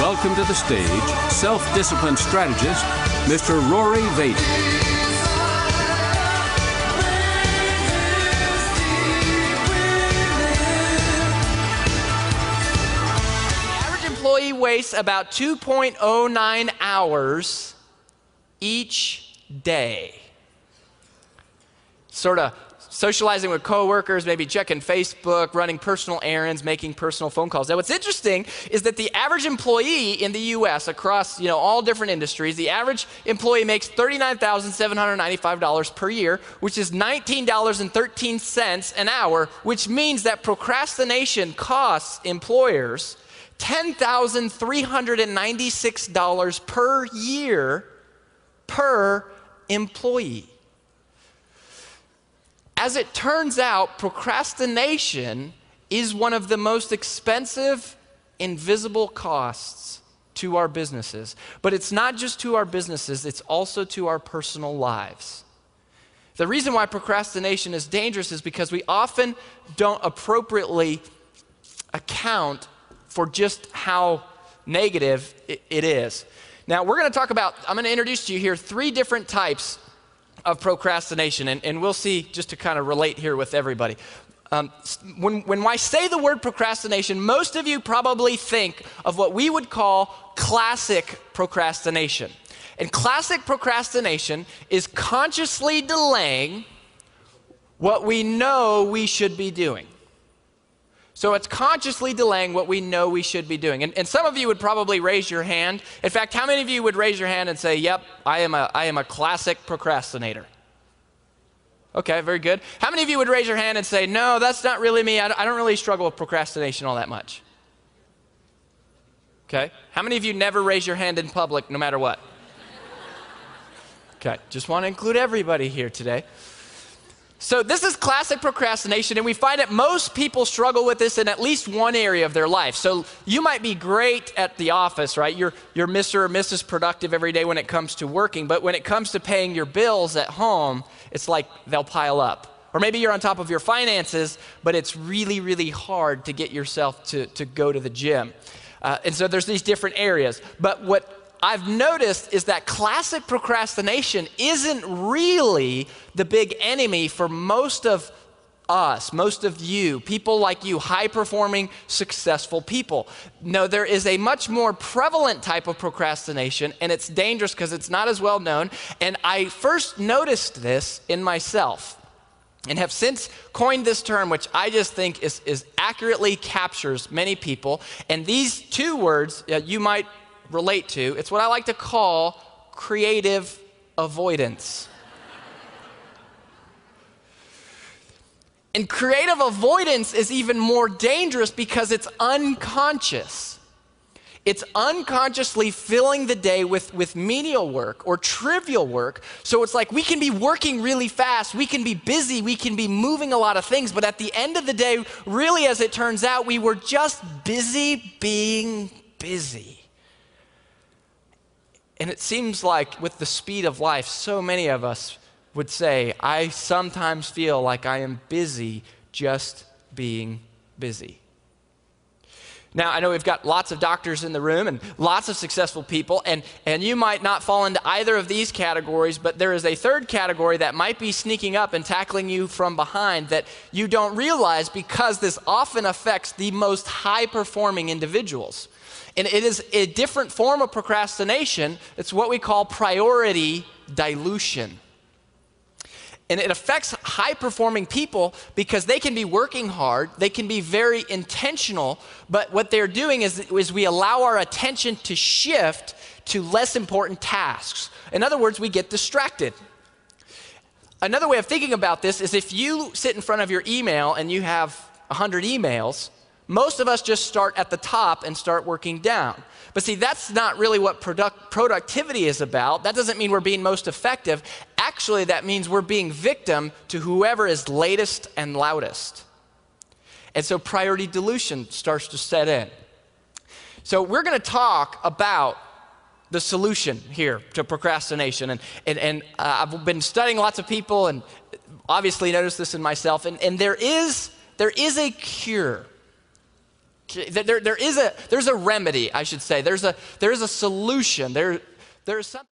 welcome to the stage self-discipline strategist, Mr. Rory Vaden. The average employee wastes about 2.09 hours each day. Sort of socializing with coworkers, maybe checking Facebook, running personal errands, making personal phone calls. Now, what's interesting is that the average employee in the U.S. across, all different industries, the average employee makes $39,795 per year, which is $19.13 an hour, which means that procrastination costs employers $10,396 per year per employee. As it turns out, procrastination is one of the most expensive invisible costs to our businesses. But it's not just to our businesses, it's also to our personal lives. The reason why procrastination is dangerous is because we often don't appropriately account for just how negative it is. Now, we're going to talk about, I'm going to introduce to you here 3 different types of procrastination, and we'll see, just to kind of relate here with everybody. When I say the word procrastination, most of you probably think of what we would call classic procrastination. And classic procrastination is consciously delaying what we know we should be doing. So it's consciously delaying what we know we should be doing. And some of you would probably raise your hand. In fact, how many of you would raise your hand and say, yep, I am a classic procrastinator? Okay, very good. How many of you would raise your hand and say, no, that's not really me. I don't really struggle with procrastination all that much? Okay. How many of you never raise your hand in public no matter what? Okay, just want to include everybody here today. So this is classic procrastination, and we find that most people struggle with this in at least one area of their life. So you might be great at the office, right? You're Mr. or Mrs. Productive every day when it comes to working, but when it comes to paying your bills at home, it's like they'll pile up. Or maybe you're on top of your finances, but it's really, really hard to get yourself to go to the gym. And so there's these different areas. But what I've noticed is that classic procrastination isn't really the big enemy for most of us, most of you, people like you, high-performing, successful people. No, there is a much more prevalent type of procrastination, and it's dangerous because it's not as well known. And I first noticed this in myself and have since coined this term, which I just think is accurately captures many people. And these 2 words you might relate to. It's what I like to call creative avoidance. And creative avoidance is even more dangerous because it's unconscious. It's unconsciously filling the day with menial work or trivial work. So it's like we can be working really fast, we can be busy, we can be moving a lot of things, but at the end of the day, really, as it turns out, we were just busy being busy. And it seems like with the speed of life, so many of us would say, I sometimes feel like I am busy just being busy. Now, I know we've got lots of doctors in the room and lots of successful people, and you might not fall into either of these categories, but there is a third category that might be sneaking up and tackling you from behind that you don't realize, because this often affects the most high-performing individuals. And it is a different form of procrastination. It's what we call priority dilution. And it affects high-performing people because they can be working hard, they can be very intentional, but what they're doing is we allow our attention to shift to less important tasks. In other words, we get distracted. Another way of thinking about this is if you sit in front of your email and you have 100 emails, most of us just start at the top and start working down. But see, that's not really what productivity is about. That doesn't mean we're being most effective. Actually, that means we're being victim to whoever is latest and loudest. And so priority dilution starts to set in. So we're going to talk about the solution here to procrastination. And I've been studying lots of people and obviously noticed this in myself. And there is a cure. There's a remedy, I should say. There is a solution. There's something.